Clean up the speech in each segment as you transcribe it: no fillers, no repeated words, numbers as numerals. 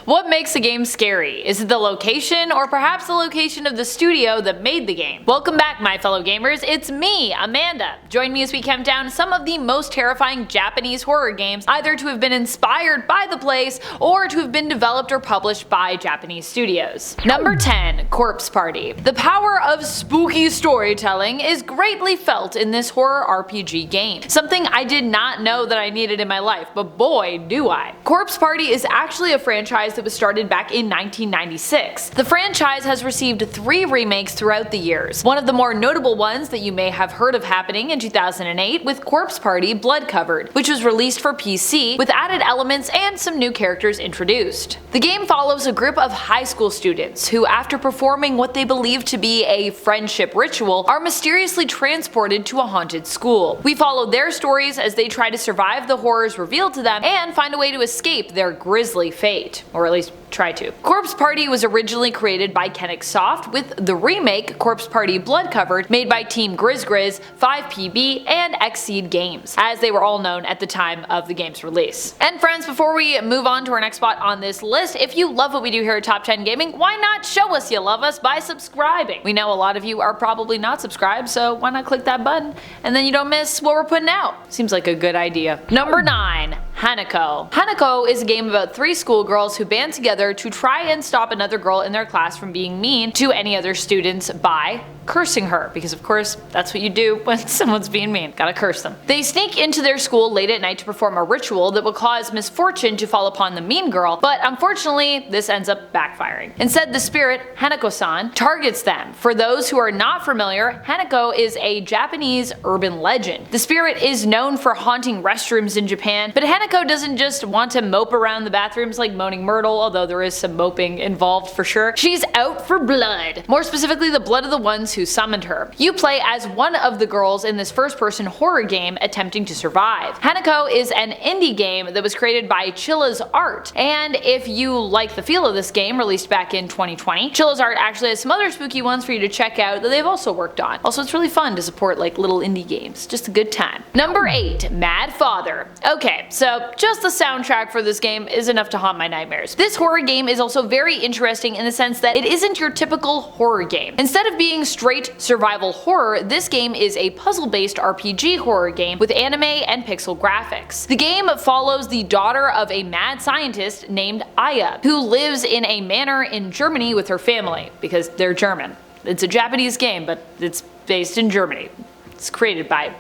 What makes a game scary? Is it the location, or perhaps the location of the studio that made the game? Welcome back, my fellow gamers, it's me, Amanda. Join me as we count down some of the most terrifying Japanese horror games, either to have been inspired by the place, or to have been developed or published by Japanese studios. Number 10. Corpse Party. The power of spooky storytelling is greatly felt in this horror RPG game, something I did not know that I needed in my life, but boy do I. Corpse Party is actually a franchise that was started back in 1996. The franchise has received 3 remakes throughout the years. One of the more notable ones that you may have heard of happening in 2008 with Corpse Party Blood Covered, which was released for PC with added elements and some new characters introduced. The game follows a group of high school students who, after performing what they believe to be a friendship ritual, are mysteriously transported to a haunted school. We follow their stories as they try to survive the horrors revealed to them and find a way to escape their grisly fate, or at least try to. Corpse Party was originally created by Kennick Soft, with the remake Corpse Party Blood Covered made by Team GrizGriz, 5PB, and Xseed Games, as they were all known at the time of the game's release. And friends, before we move on to our next spot on this list, if you love what we do here at Top 10 Gaming, why not show us you love us by subscribing? We know a lot of you are probably not subscribed, so why not click that button and then you don't miss what we're putting out? Seems like a good idea. Number 9. Hanako. Hanako is a game about 3 schoolgirls who band together to try and stop another girl in their class from being mean to any other students by cursing her, because of course that's what you do when someone's being mean, gotta curse them. They sneak into their school late at night to perform a ritual that will cause misfortune to fall upon the mean girl, but unfortunately this ends up backfiring. Instead, the spirit, Hanako-san, targets them. For those who are not familiar, Hanako is a Japanese urban legend. The spirit is known for haunting restrooms in Japan, but Hanako doesn't just want to mope around the bathrooms like Moaning Myrtle, although there is some moping involved for sure. She's out for blood, more specifically the blood of the ones who summoned her. You play as one of the girls in this first-person horror game attempting to survive. Hanako is an indie game that was created by Chilla's Art, and if you like the feel of this game, released back in 2020, Chilla's Art actually has some other spooky ones for you to check out that they've also worked on. Also, it's really fun to support like little indie games, just a good time. Number 8. Mad Father. Okay, so just the soundtrack for this game is enough to haunt my nightmares. This horror game is also very interesting in the sense that it isn't your typical horror game. Instead of being straight survival horror, this game is a puzzle-based RPG horror game with anime and pixel graphics. The game follows the daughter of a mad scientist named Aya, who lives in a manor in Germany with her family, because they're German. It's a Japanese game, but it's based in Germany. It's created by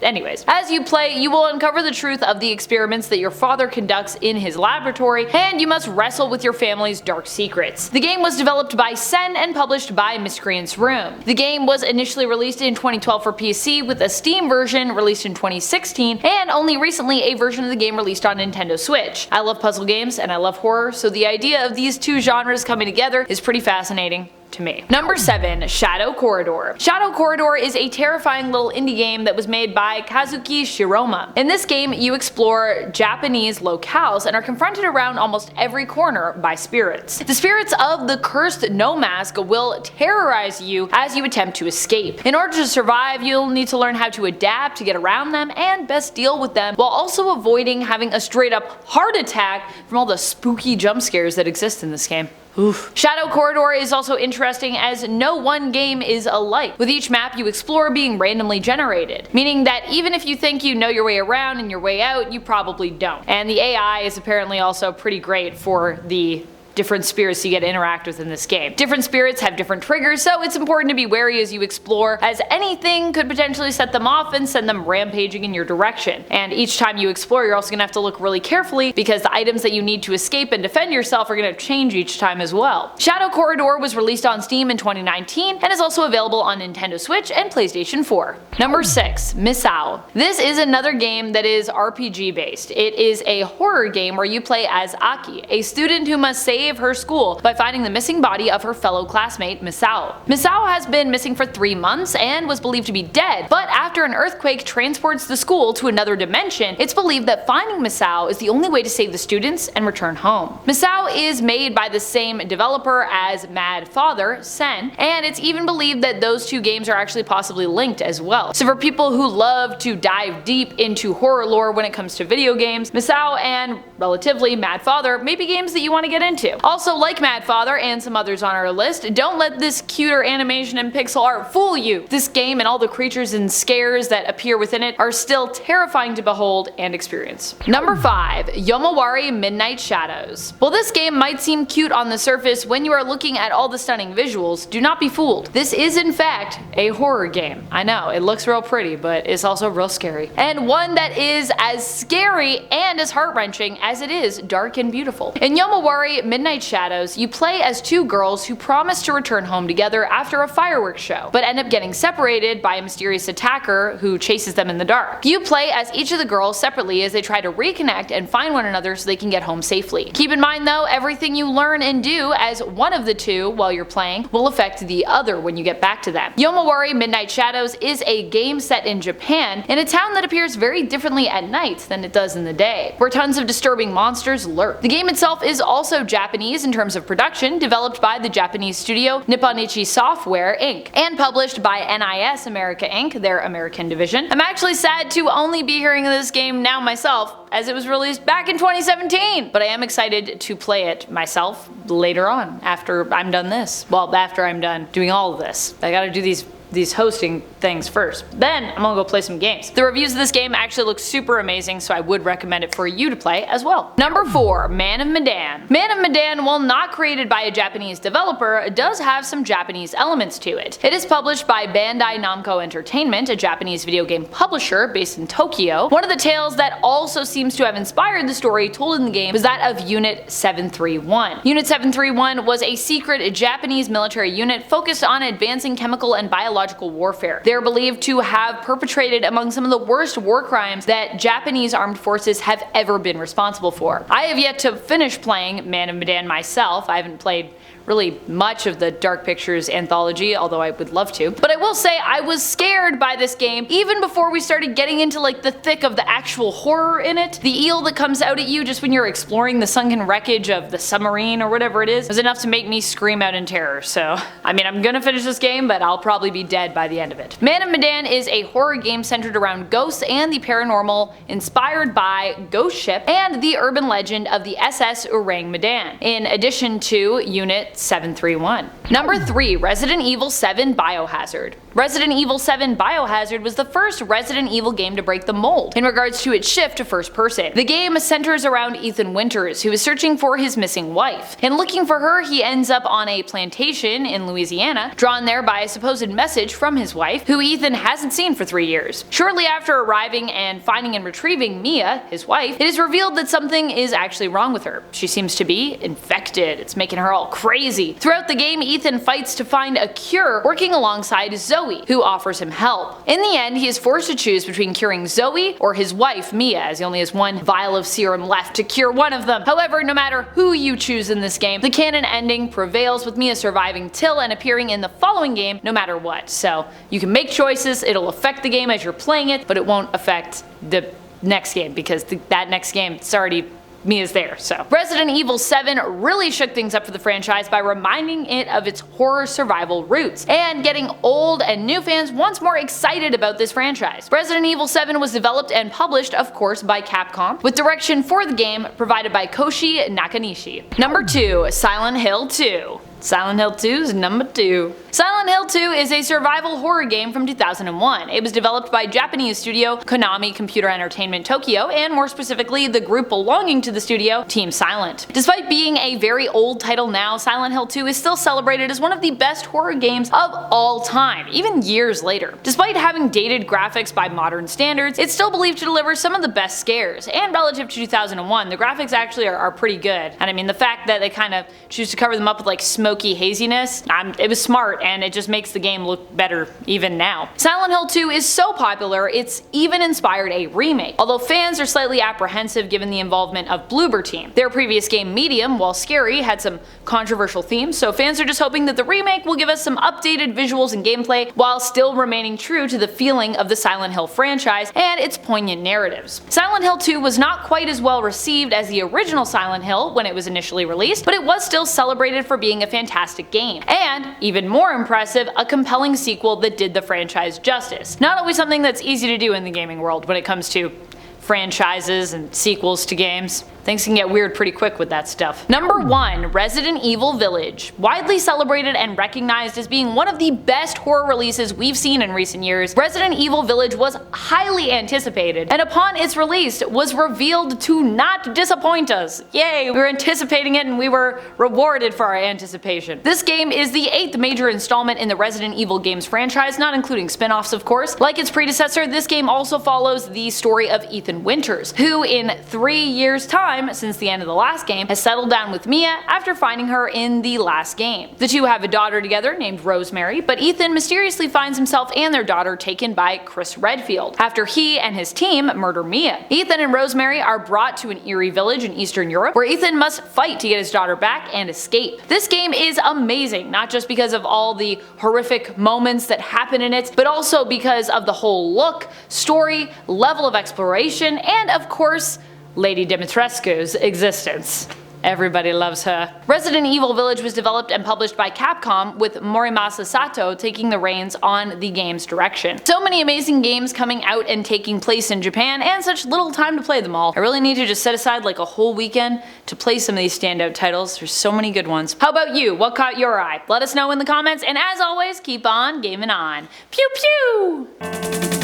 anyways. As you play, you will uncover the truth of the experiments that your father conducts in his laboratory, and you must wrestle with your family's dark secrets. The game was developed by Sen and published by Miscreant's Room. The game was initially released in 2012 for PC, with a Steam version released in 2016, and only recently a version of the game released on Nintendo Switch. I love puzzle games and I love horror, so the idea of these two genres coming together is pretty fascinating to me. Number 7. Shadow Corridor. Shadow Corridor is a terrifying little indie game that was made by Kazuki Shiroma. In this game, you explore Japanese locales and are confronted around almost every corner by spirits. The spirits of the cursed No Mask will terrorize you as you attempt to escape. In order to survive, you'll need to learn how to adapt to get around them and best deal with them, while also avoiding having a straight up heart attack from all the spooky jump scares that exist in this game. Oof. Shadow Corridor is also interesting as no one game is alike, with each map you explore being randomly generated, meaning that even if you think you know your way around and your way out, you probably don't. And the AI is apparently also pretty great for the different spirits you get to interact with in this game. Different spirits have different triggers, so it's important to be wary as you explore, as anything could potentially set them off and send them rampaging in your direction. And each time you explore, you're also going to have to look really carefully, because the items that you need to escape and defend yourself are going to change each time as well. Shadow Corridor was released on Steam in 2019 and is also available on Nintendo Switch and PlayStation 4. Number 6. MISAO. This is another game that is RPG based. It is a horror game where you play as Aki, a student who must save save her school by finding the missing body of her fellow classmate MISAO. MISAO has been missing for 3 months and was believed to be dead, but after an earthquake transports the school to another dimension, it's believed that finding MISAO is the only way to save the students and return home. MISAO is made by the same developer as Mad Father, Sen, and it's even believed that those two games are actually possibly linked as well. So for people who love to dive deep into horror lore when it comes to video games, MISAO and, relatively, Mad Father may be games that you want to get into. Also, like Mad Father and some others on our list, don't let this cuter animation and pixel art fool you. This game and all the creatures and scares that appear within it are still terrifying to behold and experience. Number 5. Yomawari Midnight Shadows. While this game might seem cute on the surface when you are looking at all the stunning visuals, do not be fooled. This is in fact a horror game. I know, it looks real pretty, but it's also real scary. And one that is as scary and as heart-wrenching as it is dark and beautiful. In Yomawari Midnight Shadows, you play as 2 girls who promise to return home together after a fireworks show, but end up getting separated by a mysterious attacker who chases them in the dark. You play as each of the girls separately as they try to reconnect and find one another so they can get home safely. Keep in mind though, everything you learn and do as one of the two while you're playing will affect the other when you get back to them. Yomawari Midnight Shadows is a game set in Japan, in a town that appears very differently at night than it does in the day, where tons of disturbing monsters lurk. The game itself is also Japanese in terms of production, developed by the Japanese studio Nipponichi Software Inc. and published by NIS America Inc., their American division. I'm actually sad to only be hearing of this game now myself, as it was released back in 2017, but I am excited to play it myself later on, after I'm done this. Well, after I'm done doing all of this. I gotta do these hosting things first. Then I'm gonna go play some games. The reviews of this game actually look super amazing, so I would recommend it for you to play as well. Number 4. Man of Medan. Man of Medan, while not created by a Japanese developer, does have some Japanese elements to it. It is published by Bandai Namco Entertainment, a Japanese video game publisher based in Tokyo. One of the tales that also seems to have inspired the story told in the game was that of Unit 731. Unit 731 was a secret Japanese military unit focused on advancing chemical and biological warfare. They are believed to have perpetrated among some of the worst war crimes that Japanese armed forces have ever been responsible for. I have yet to finish playing Man of Medan myself. I haven't played really much of the Dark Pictures anthology, although I would love to. But I will say I was scared by this game even before we started getting into like the thick of the actual horror in it. The eel that comes out at you just when you're exploring the sunken wreckage of the submarine or whatever it is was enough to make me scream out in terror. So, I mean, I'm gonna finish this game, but I'll probably be dead by the end of it. Man of Medan is a horror game centered around ghosts and the paranormal, inspired by Ghost Ship and the urban legend of the SS Orang Medan, in addition to Unit 731. Number 3. Resident Evil 7 Biohazard. Resident Evil 7 Biohazard was the first Resident Evil game to break the mold in regards to its shift to first person. The game centers around Ethan Winters, who is searching for his missing wife. In looking for her, he ends up on a plantation in Louisiana, drawn there by a supposed message from his wife, who Ethan hasn't seen for 3 years. Shortly after arriving and finding and retrieving Mia, his wife, it is revealed that something is actually wrong with her. She seems to be infected. It's making her all crazy. Throughout the game, Ethan fights to find a cure, working alongside Zoe, who offers him help. In the end, he is forced to choose between curing Zoe or his wife Mia, as he only has one vial of serum left to cure one of them. However, no matter who you choose in this game, the canon ending prevails, with Mia surviving till and appearing in the following game no matter what. So you can make choices, it'll affect the game as you're playing it, but it won't affect the next game, because that next game, it's already Mia's there. So Resident Evil 7 really shook things up for the franchise by reminding it of its horror survival roots and getting old and new fans once more excited about this franchise. Resident Evil 7 was developed and published, of course, by Capcom, with direction for the game provided by Koshi Nakanishi. Number 2. Silent Hill 2. Silent Hill 2 is number 2. Silent Hill 2 is a survival horror game from 2001. It was developed by Japanese studio Konami Computer Entertainment Tokyo, and more specifically the group belonging to the studio, Team Silent. Despite being a very old title now, Silent Hill 2 is still celebrated as one of the best horror games of all time, even years later. Despite having dated graphics by modern standards, it's still believed to deliver some of the best scares, and relative to 2001, the graphics actually are pretty good. And I mean, the fact that they kind of choose to cover them up with like smoky haziness, it was smart, and it just makes the game look better even now. Silent Hill 2 is so popular, it's even inspired a remake, although fans are slightly apprehensive given the involvement of Bloober Team. Their previous game Medium, while scary, had some controversial themes, so fans are just hoping that the remake will give us some updated visuals and gameplay while still remaining true to the feeling of the Silent Hill franchise and its poignant narratives. Silent Hill 2 was not quite as well received as the original Silent Hill when it was initially released, but it was still celebrated for being a fantastic game, and, even more impressive, a compelling sequel that did the franchise justice. Not always something that's easy to do in the gaming world when it comes to franchises and sequels to games. Things can get weird pretty quick with that stuff. Number 1. Resident Evil Village. Widely celebrated and recognized as being one of the best horror releases we've seen in recent years, Resident Evil Village was highly anticipated, and upon its release was revealed to not disappoint us. Yay, we were anticipating it and we were rewarded for our anticipation. This game is the 8th major installment in the Resident Evil games franchise, not including spin-offs of course. Like its predecessor, this game also follows the story of Ethan Winters, who in 3 years' time since the end of the last game has settled down with Mia after finding her in the last game. The two have a daughter together named Rosemary, but Ethan mysteriously finds himself and their daughter taken by Chris Redfield after he and his team murder Mia. Ethan and Rosemary are brought to an eerie village in Eastern Europe where Ethan must fight to get his daughter back and escape. This game is amazing, not just because of all the horrific moments that happen in it, but also because of the whole look, story, level of exploration, and of course, Lady Dimitrescu's existence. Everybody loves her. Resident Evil Village was developed and published by Capcom, with Morimasa Sato taking the reins on the game's direction. So many amazing games coming out and taking place in Japan, and such little time to play them all. I really need to just set aside like a whole weekend to play some of these standout titles. There's so many good ones. How about you? What caught your eye? Let us know in the comments, and as always, keep on gaming on. Pew pew!